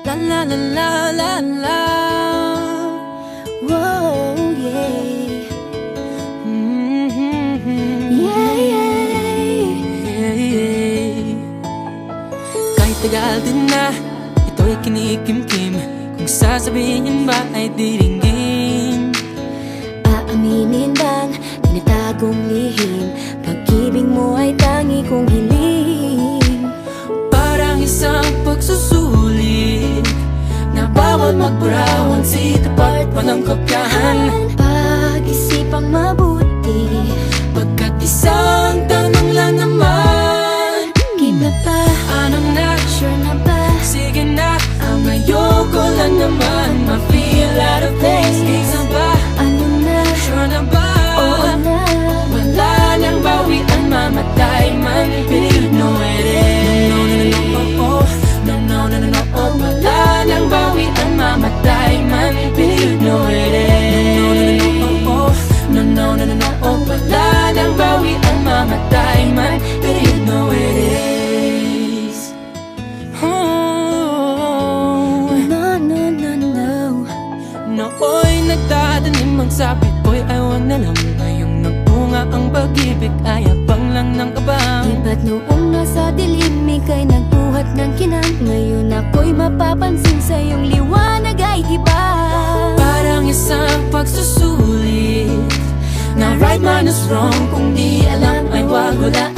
La la la la la la. Whoa, yeah. Yeah, yeah. Kahit tagal din na ito'y kinikimkim, kung sasabihin ba ay diringgin. Aaminin bang tinatagong lihim, pag-ibig mo ay tangi kong hiling. Parang isang pagsusulit na bawal magburawan, sitapat pa ng kopyahan. Pag-isipang mabuti, Pagkat isang tanong lang naman, game na ba? anong na? Sure na ba? Sige na, ang ayoko lang naman ma-feel out of place. Isa ba? Ano na? Sure na ba? Oo na. Wala nang bawian, mamatay man, but you know it is. No, no, no, no, oh, oh. No, no, no, no, no, oh. Wala nang bawian, mamatay man, but you know it is. No, no, no, no, oh, oh. No, no, no, no, no, oh. Wala nang bawian, mamatay man, but you know it is. Oh, No, no, no, no. nooy nagdadanim ang sabi ko'y ayaw na lang. Ngayong nagbunga ang pag-ibig ay abang lang ng kabang. Di ba't noong nasa dilim ika'y nagbuhat ng kinang, ngayon ako'y mapapansin sa iyong liwanag ay iba. Parang isang pagsusulit na right man is wrong, kung di alam ay wag hulaan.